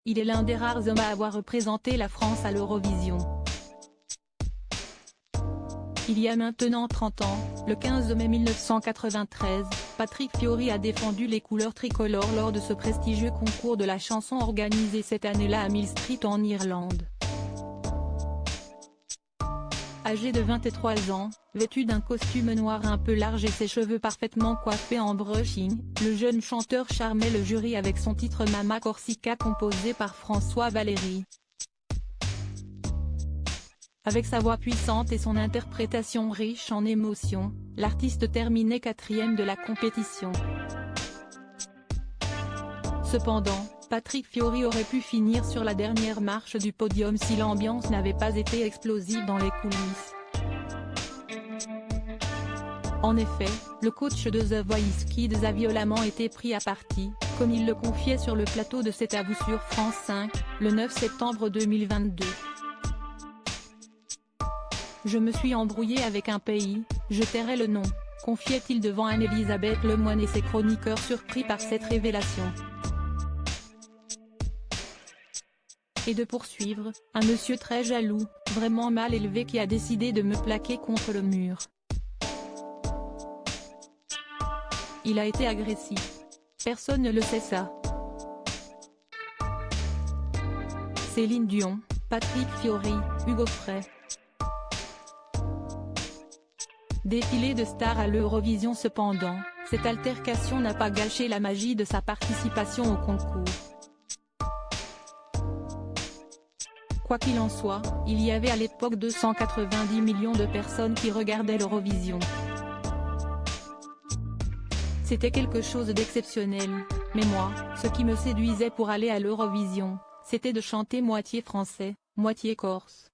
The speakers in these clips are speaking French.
il est l'un des rares hommes à avoir représenté la France à l'Eurovision. Il y a maintenant 30 ans, le 15 mai 1993, Patrick Fiori a défendu les couleurs tricolores lors de ce prestigieux concours de la chanson organisé cette année-là à Mill Street en Irlande. Âgé de 23 ans, vêtu d'un costume noir un peu large et ses cheveux parfaitement coiffés en brushing, le jeune chanteur charmait le jury avec son titre Mama Corsica composé par François Valéry. Avec sa voix puissante et son interprétation riche en émotions, l'artiste terminait 4e de la compétition. Cependant, Patrick Fiori aurait pu finir sur la dernière marche du podium si l'ambiance n'avait pas été explosive dans les coulisses. En effet, le coach de The Voice Kids a violemment été pris à partie, comme il le confiait sur le plateau de C'est à vous sur France 5, le 9 septembre 2022. Je me suis embrouillé avec un pays, je tairai le nom, confiait-il devant Anne-Elisabeth Lemoine et ses chroniqueurs surpris par cette révélation. Et de poursuivre, un monsieur très jaloux, vraiment mal élevé qui a décidé de me plaquer contre le mur. Il a été agressif. Personne ne le sait ça. Céline Dion, Patrick Fiori, Hugo Frey. Défilé de stars à l'Eurovision. Cependant, cette altercation n'a pas gâché la magie de sa participation au concours. Quoi qu'il en soit, il y avait à l'époque 290 millions de personnes qui regardaient l'Eurovision. C'était quelque chose d'exceptionnel, mais moi, ce qui me séduisait pour aller à l'Eurovision, c'était de chanter moitié français, moitié corse.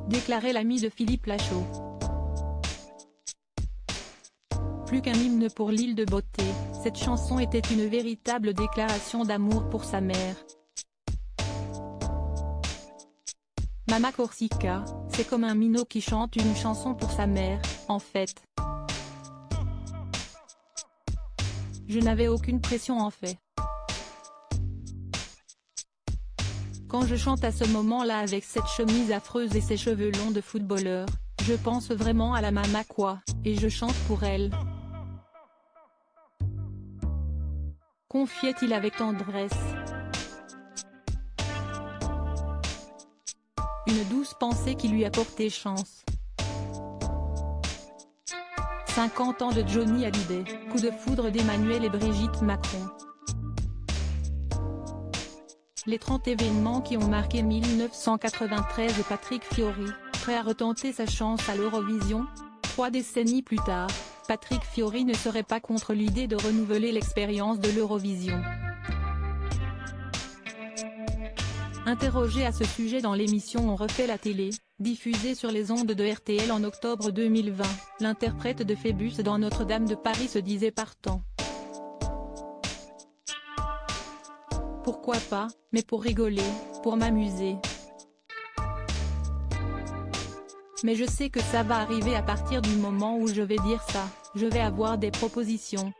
Déclarait l'ami de Philippe Lachaud. Plus qu'un hymne pour l'île de beauté, cette chanson était une véritable déclaration d'amour pour sa mère. Mama Corsica, c'est comme un minot qui chante une chanson pour sa mère, en fait. Je n'avais aucune pression en fait. Quand je chante à ce moment-là avec cette chemise affreuse et ses cheveux longs de footballeur, je pense vraiment à la mama quoi, et je chante pour elle. Confiait-il avec tendresse. Une douce pensée qui lui a porté chance. 50 ans de Johnny Hallyday, coup de foudre d'Emmanuel et Brigitte Macron. Les 30 événements qui ont marqué 1993 et Patrick Fiori, prêt à retenter sa chance à l'Eurovision. 3 décennies plus tard, Patrick Fiori ne serait pas contre l'idée de renouveler l'expérience de l'Eurovision. Interrogé à ce sujet dans l'émission On refait la télé, diffusée sur les ondes de RTL en octobre 2020, l'interprète de Phébus dans Notre-Dame de Paris se disait partant. Pourquoi pas, mais pour rigoler, pour m'amuser. Mais je sais que ça va arriver à partir du moment où je vais dire ça, je vais avoir des propositions.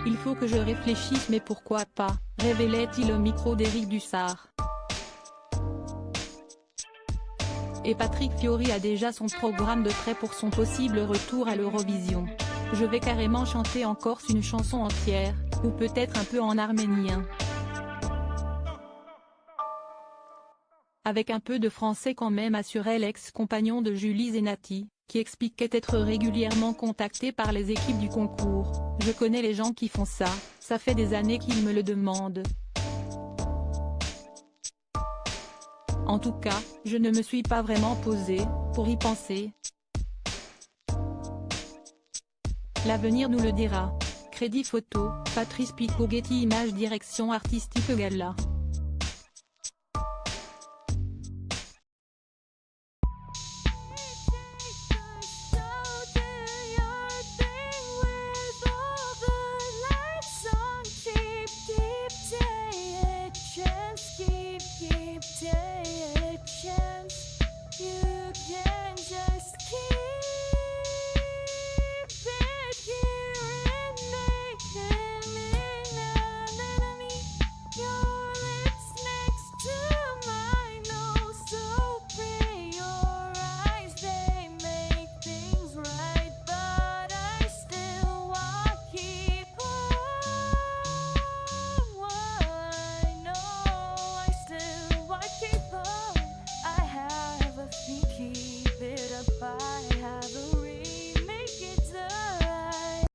Il faut que je réfléchisse mais pourquoi pas, révélait-il au micro d'Éric Dussard. Et Patrick Fiori a déjà son programme de prêt pour son possible retour à l'Eurovision. Je vais carrément chanter en Corse une chanson entière, ou peut-être un peu en arménien. Avec un peu de français quand même, assurait l'ex-compagnon de Julie Zenati, qui expliquait être régulièrement contacté par les équipes du concours. Je connais les gens qui font ça, ça fait des années qu'ils me le demandent. En tout cas, je ne me suis pas vraiment posé, pour y penser. L'avenir nous le dira. Crédit photo, Patrice Picot. Getty Images. Direction artistique Gala.